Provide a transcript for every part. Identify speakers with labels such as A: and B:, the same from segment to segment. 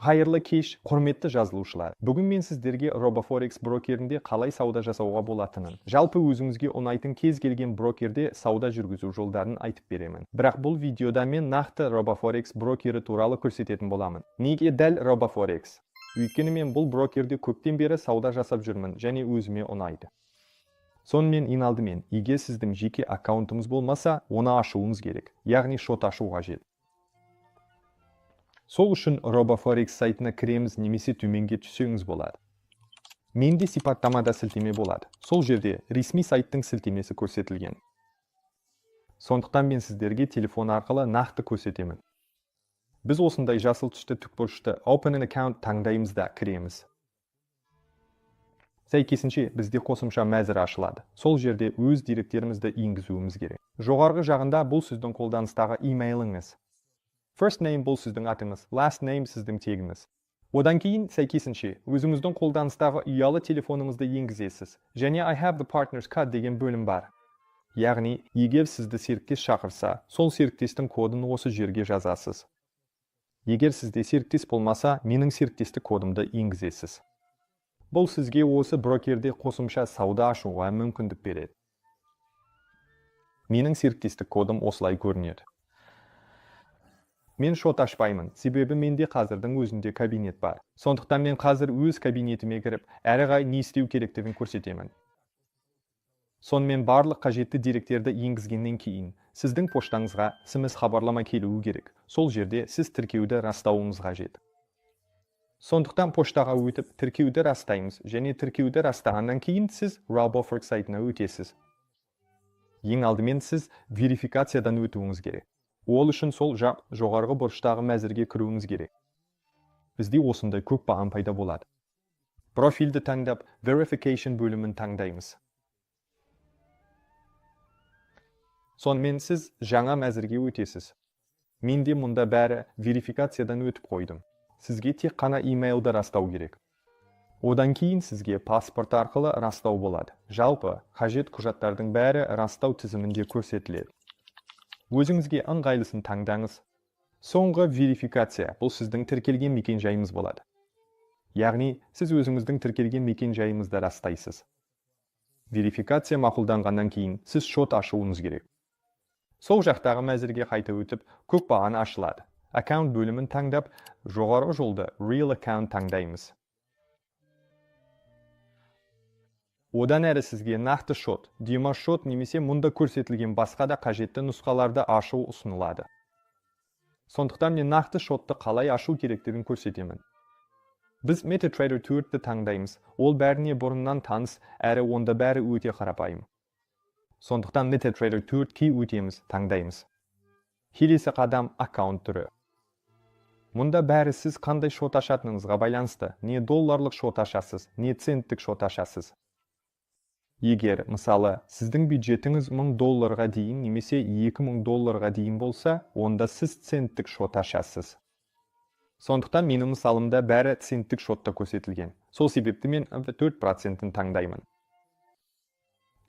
A: Қайырлы кеш, құрметті жазылушылар. Бүгін мен сіздерге RoboForex брокерінде қалай сауда жасауға болатынын, жалпы өзіңізге ұнайтын кез келген брокерде сауда жүргізу жолдарын айтып беремін. Бірақ бұл видеода мен нақты RoboForex брокері туралы көрсететін боламын. Неге дәл RoboForex? Өйткені мен бұл брокерде көптен бері сауда жасап жүрмін және өзіме ұнайды. Сонымен ең алдымен, егер сіздің жеке аккаунтыңыз болмаса, оны ашуыңыз керек, яғни шот ашу қажет. Сол үшін RoboForex сайтына кіреміз немесе төменге түсеңіз болады. Менде сипаттамада сілтеме болады. Сол жерде ресми сайттың сілтемесі көрсетілген. Сондықтан мен сіздерге телефон арқылы нақты көрсетемін. Біз осындай жасыл түсті тікбұрышты Open an Account таңдаймыз да кіреміз. Сәйкесінше бізде қосымша мәзір ашылады. Сол жерде өз деректерімізді енгізуіміз керек. Жоғарғы жағында бұл сіздің қолданыстағы имейліңіз. First name бұл сіздің атыңыз, last name сіздің тегіңіз. Одан кейін сәйкесінше өзіңіздің қолданыстағы ұялы телефоныңызды енгізесіз. Және I have the partner's card деген бөлім бар. Яғни, егер сізді серіктес шақырса, сол серіктестің кодын осы жерге жазасыз. Егер сізде серіктес болмаса, менің серіктестік кодымды енгізесіз. Бұл сізге осы брокерде қосымша сауда ашуға мүмкіндік береді. Менің серіктестік кодым осылай көрінеді. Мен шот ашпаймын, себебі менде қазірдің өзінде кабинет бар. Сондықтан мен қазір өз кабинетіме кіріп, әрі қарай не істеу керектігін көрсетемін. Сонымен барлық қажетті деректерді енгізгеннен кейін, сіздің поштаңызға SMS хабарлама келуі керек. Сол жерде сіз тіркеуді растауыңыз қажет. Сондықтан поштаға өтіп, тіркеуді растаймыз, және тіркеуді растағаннан кейін сіз RoboForex сайтына өтесіз. Ең алдымен сіз верификациядан өтуіңіз керек. Ол үшін сол жоғарғы бұрыштағы мәзірге кіруіңіз керек. Бізде осындай көк баған пайда болады. Профильді таңдап, Verification бөлімін таңдаймыз. Сонымен сіз жаңа мәзірге өтесіз. Менде мұнда бәрі верификациядан өтіп қойдым. Сізге тек қана имейлді растау керек. Одан кейін сізге паспорт арқылы растау болады. Жалпы, қажет құжаттардың бәрі растау тізімінде көрсетіледі. Өзіңізге ыңғайлысын таңдаңыз. Соңғы верификация бұл сіздің тіркелген мекен жайыңыз болады. Яғни, сіз өзіңіздің тіркелген мекен жайыңызды растайсыз. Верификация мақұлданғаннан кейін сіз шот ашуыңыз керек. Сол жақтағы мәзірге қайта өтіп, көк баған ашылады. Аккаунт бөлімін таңдап, жоғарғы жолды Real Account таңдаймыз. Одан әрі сізге нақты шот, демошот немесе мұнда көрсетілген басқа да қажетті нұсқаларды ашу ұсынылады. Сондықтан мен нақты шотты қалай ашу керектігін көрсетемін. Біз MetaTrader 4-ті таңдаймыз. Ол бәріне бұрыннан таныс, әрі онда бәрі өте қарапайым. Сондықтан MetaTrader 4-ке өтеміз, таңдаймыз. Келесі қадам аккаунт түрі. Мұнда бәрі сіз қандай шот ашатыныңызға байланысты. Не долларлық шот ашасыз, не центтік шот ашасыз. Егер, мысалы, сіздің бюджетіңіз $1000 дейін немесе $2000 дейін болса, онда сіз центтік шот ашасыз. Сондықтан менің мысалымда бәрі центтік шотта көрсетілген. Сол себепті мен 4%-ін таңдаймын.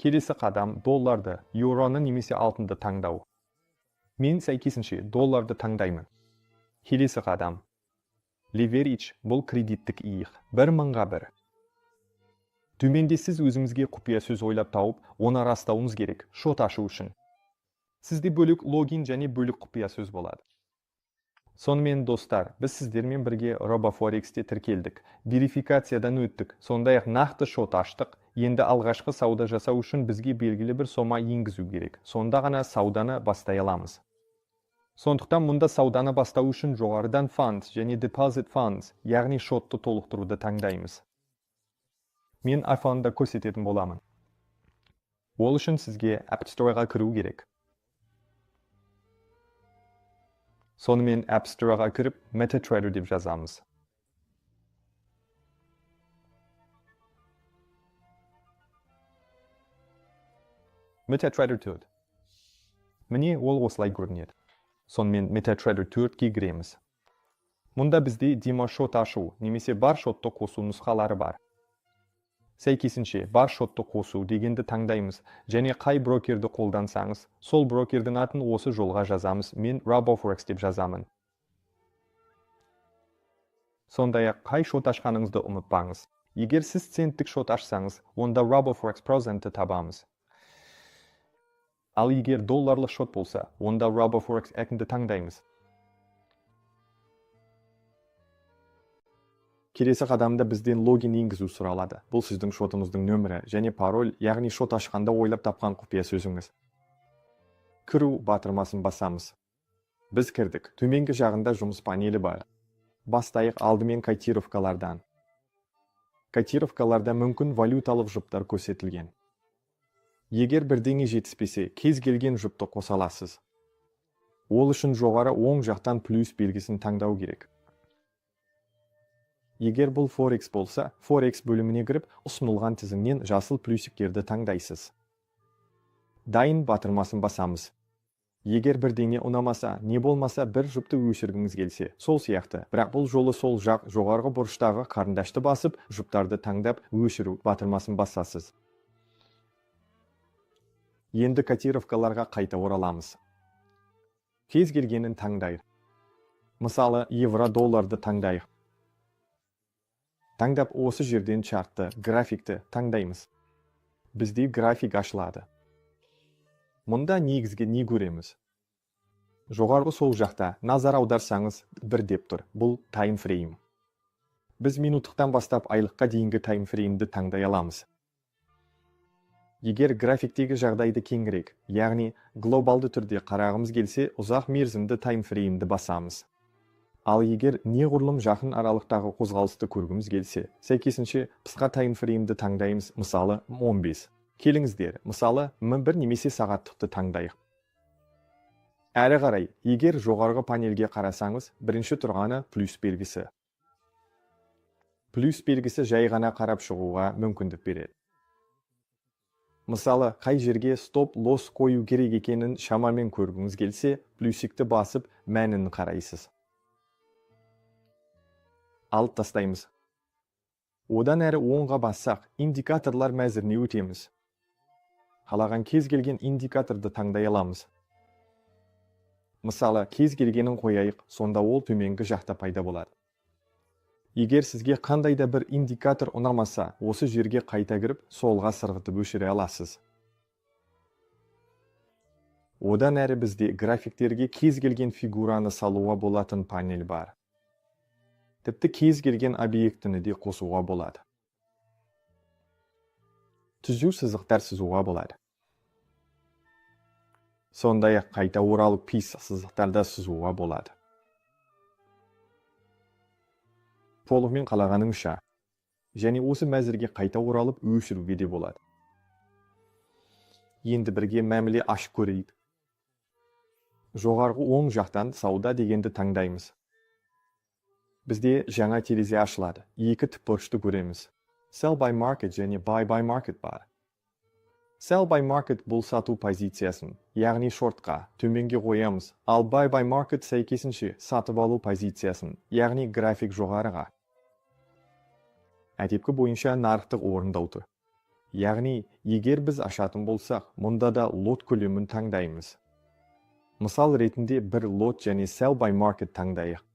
A: Келесі қадам долларды, еуроны немесе алтынды таңдау. Мен сәйкесінше долларды таңдаймын. Келесі қадам. Leverage бұл кредиттік иық, 1000-ға 1. Төменде сіз өзіңізге құпия сөз ойлап тауып, оны растауыңыз керек, шот ашу үшін. Сізде бөлік логин және бөлік құпия сөз болады. Сонымен достар, біз сіздермен бірге RoboForexте тіркелдік, верификациядан өттік, сондай-ақ нақты шот аштық. Енді алғашқы сауда жасау үшін бізге белгілі бір сома енгізу керек. Сонда ғана сауданы бастай аламыз. Сондықтан мұнда сауданы бастау үшін жоғарыдан funds және deposit funds, яғни шотты толықтыруды таңдаймыз. Мен iPhone-да көрсететін боламын. Ол үшін сізге App Store-ға кіру керек. Сонымен App Store-ға кіріп, MetaTrader деп жазамыз. MetaTrader 4. Міне ол осылай көрінеді. Сонымен MetaTrader 4-ке кіреміз. Мұнда бізде демошот ашу немесе бар шотты қосу нұсқалары бар. Сәйкесінше бар шотты қосу дегенді таңдаймыз, және қай брокерді қолдансаңыз, сол брокердің атын осы жолға жазамыз. Мен RoboForex деп жазамын. Сондай-ақ қай шот ашқаныңызды ұмытпаңыз. Егер сіз центтік шот ашсаңыз, онда RoboForex Pro-ны табамыз. Ал егер долларлық шот болса, онда RoboForex X-ді таңдаймыз. Келесі қадамда бізден логин енгізу сұралады. Бұл сіздің шотыңыздың нөмірі және пароль, яғни шот ашқанда ойлап тапқан құпия сөзіңіз. Кіру батырмасын басамыз. Біз кірдік. Төменгі жағында жұмыс панелі бар. Бастайық алдымен котировкалардан. Котировкаларда мүмкін валюталық жұптар көрсетілген. Егер бірдеңе жетіспесе, кез келген жұпты қоса аласыз. Ол үшін жоғары оң жақтан плюс белгісін таңдау керек. Егер бұл Forex болса, Forex бөліміне кіріп, ұсынылған тізімнен жасыл плюсиктерді таңдайсыз. Дайын батырмасын басамыз. Егер бірдеңе ұнамаса, не болмаса бір жұпты өшіргіңіз келсе, сол сияқты, бірақ бұл жолы сол жақ жоғарғы бұрыштағы қарындашты басып, жұптарды таңдап, өшіру батырмасын басасыз. Енді котировкаларға қайта ораламыз. Кез келгенін таңдайық. Мысалы, евро-долларды таңдайық. Таңдап осы жерден чартты, графикті таңдаймыз. Бізде график ашылады. Мұнда негізге не көреміз? Жоғарғы сол жақта назар аударсаңыз бір деп тұр. Бұл таймфрейм. Біз минуттықтан бастап айлыққа дейінгі таймфреймді таңдай аламыз. Егер графиктегі жағдайды кеңірек, яғни глобалды түрде қарағымыз келсе, ұзақ мерзімді таймфреймді басамыз. Ал егер неғұрлым жақын аралықтағы қозғалысты көргіміз келсе, сәйкесінше қысқа таймфреймді таңдаймыз, мысалы 15. Келіңіздер, мысалы, бір немесе сағаттықты таңдайық. Әрі қарай, егер жоғарғы панелге қарасаңыз, бірінші тұрғаны плюс белгісі. Плюс белгісі жай ғана қарап шығуға мүмкіндік береді. Мысалы, қай жерге стоп-лосс қою керек екенін шамамен көргіңіз келсе, плюсикті басып, мәнін қарайсыз. Алып тастаймыз. Одан әрі оңға бассақ, индикаторлар мәзіріне өтеміз. Қалаған кез келген индикаторды таңдай аламыз. Мысалы, кез келгенін қояйық, сонда ол төменгі жақта пайда болады. Егер сізге қандай да бір индикатор ұнамаса, осы жерге қайта кіріп, солға сырғытып өшіре аласыз. Одан әрі бізде графиктерге кез келген фигураны салуға болатын панель бар. Тіпті кез келген объектіні де қосуға болады. Түзу сызықтар сызуға болады. Сондай-ақ қайта оралып пис сызықтарда сызуға болады. Толығымен қалағаныңша, және осы мәзірге қайта оралып өшіруге де болады. Енді бірге мәміле ашып көрейік. Жоғарғы оң жақтан сауда дегенді таңдаймыз. Бізде жаңа терезе ашылады. Екі тіпбұрышты көреміз. Sell by market және buy by market бар. Sell by market бұл сату позициясын, яғни шортқа, төменге қоямыз, ал buy by market сәйкесінше сатып алу позициясын, яғни график жоғарыға. Әдепкі бойынша нарықтық орындау тұр. Яғни, егер біз ашатын болсақ, мұнда да лот көлемін таңдаймыз. Мысал ретінде бір лот және sell by market таңдайық.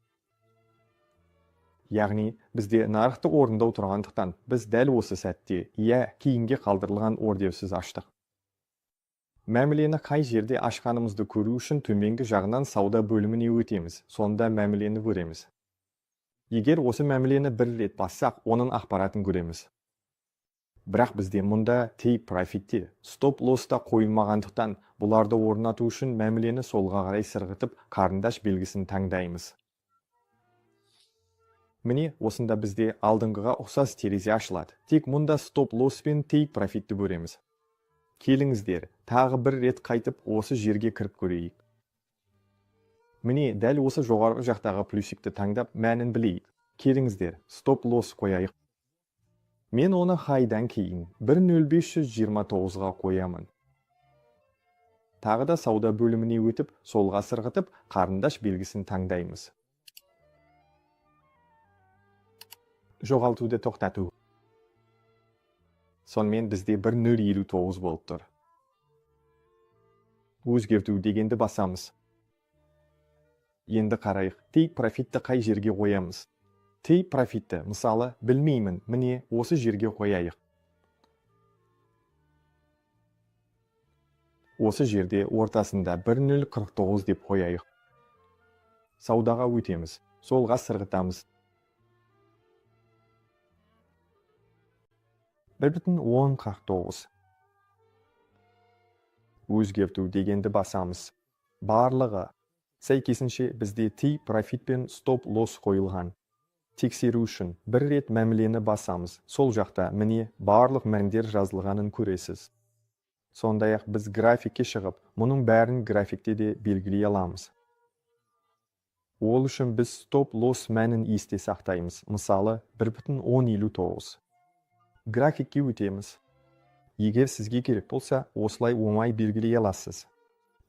A: Яғни, бізде нарықтық орындау тұрғандықтан, біз дәл осы сәтте, кейінге қалдырылған ордерсіз аштық. Мәмілені қай жерде ашқанымызды көру үшін төменгі жағынан сауда бөліміне өтеміз, сонда мәмілені көреміз. Егер осы мәмілені бір рет бассақ, оның ақпаратын көреміз. Бірақ бізде мұнда take profitте, stop loss'та қойылмағандықтан, бұларды орнату үшін мәмілені солға қарай сырғытып, қарындаш белгісін таңдаймыз. Міне, осында бізде алдыңғыға ұқсас терезе ашылады. Тек мұнда stop loss пен take profitті көреміз. Келіңіздер, тағы бір рет қайтып осы жерге кіріп көрейік. Міне, дәл осы жоғарғы жақтағы плюсикті таңдап, мәнін білейік. Келіңіздер, stop loss қояйық. Мен оны хайдан кейін 1.0529-ға қоямын. Тағы да сауда бөліміне өтіп, солға сырғытып, қарындаш белгісін таңдаймыз. Жоғалтуды тоқтату. Сонымен бізде 1.059 болып тұр. Өзгерту дегенді басамыз. Енді қарайық, take profitті қай жерге қоямыз. Take profitті, мысалы, білмеймін, міне осы жерге қояйық. Осы жерде ортасында 1049 деп қояйық. Саудаға өтеміз, солға сырғытамыз. 1,1049. Өзгерту дегенді басамыз. Барлығы. Сәйкесінше бізде take profit пен stop loss қойылған. Тексеру үшін бір рет мәмілені басамыз. Сол жақта міне барлық мәндер жазылғанын көресіз. Сондай-ақ біз графикке шығып, мұның бәрін графикте де белгілей аламыз. Ол үшін біз stop loss мәнін есте сақтаймыз. Мысалы, 1,1059. Графикке өтеміз. Егер сізге керек болса, осылай оңай белгілей аласыз.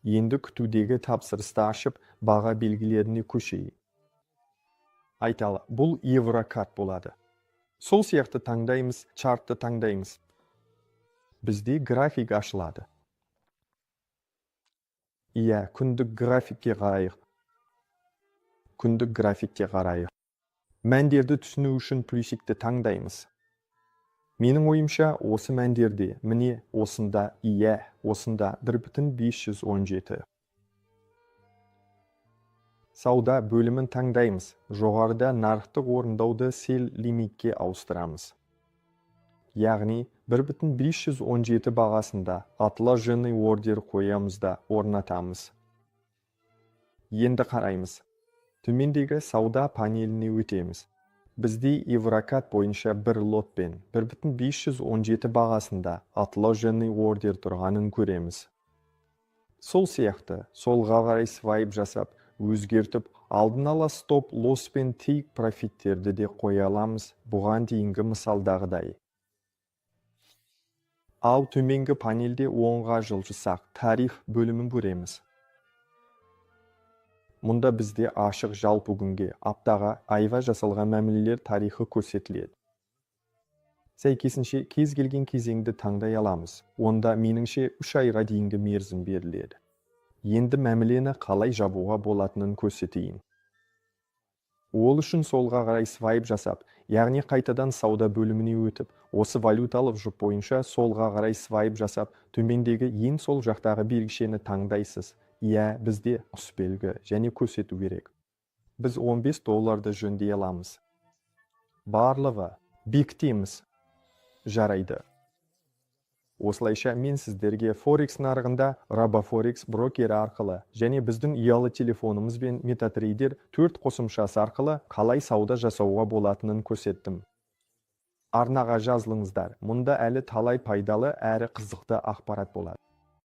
A: Енді күтудегі тапсырысты ашып, баға белгілеріне көшейік. Айталы, бұл еврокарт болады. Сол сияқты таңдаймыз, чартты таңдаймыз. Бізде график ашылады. Иә, күндік графикке қарайық. Күндік графикке қарайық. Мәндерді түсіну үшін плюсикті таңдаймыз. Менің ойымша осы мәндерде, міне осында, иә, осында 1,517. Сауда бөлімін таңдаймыз. Жоғарыда нарықтық орындауды sell лимитке ауыстырамыз. Яғни 1,517 бағасында отложенный ордер қоямыз да орнатамыз. Енді қараймыз. Төмендегі сауда панеліне өтеміз. Бізде еврокат бойынша бір лотпен 1,517 бағасында отложенный ордер тұрғанын көреміз. Сол сияқты, солға қарай свайп жасап, өзгертіп, алдын ала stop loss пен take profitтерді де қоя аламыз, бұған дейінгі мысалдағыдай. Ал төменгі панелде оңға жылжысақ, тариф бөлімін көреміз. Мұнда бізде ашық жалпы күнге, аптаға, айға жасалған мәмілелер тарихы көрсетіледі. Сәйкесінше кез келген кезеңді таңдай аламыз. Онда меніңше 3 айға дейінгі мерзім беріледі. Енді мәмілені қалай жабуға болатынын көрсетейін. Ол үшін солға қарай свайп жасап, яғни қайтадан сауда бөліміне өтіп, осы валюталық жұп бойынша солға қарай свайп жасап, төмендегі ең сол жақтағы белгішені таңдайсыз. Иә, бізде ұс белгі және көрсету керек. Біз $15 жөндей аламыз. Барлығы бекітеміз. Жарайды. Осылайша мен сіздерге Forex нарығында RoboForex брокері арқылы және біздің ұялы телефонымыз бен MetaTrader 4 қосымшасы арқылы қалай сауда жасауға болатынын көрсеттім. Арнаға жазылыңыздар. Мұнда әлі талай пайдалы әрі қызықты ақпарат болады.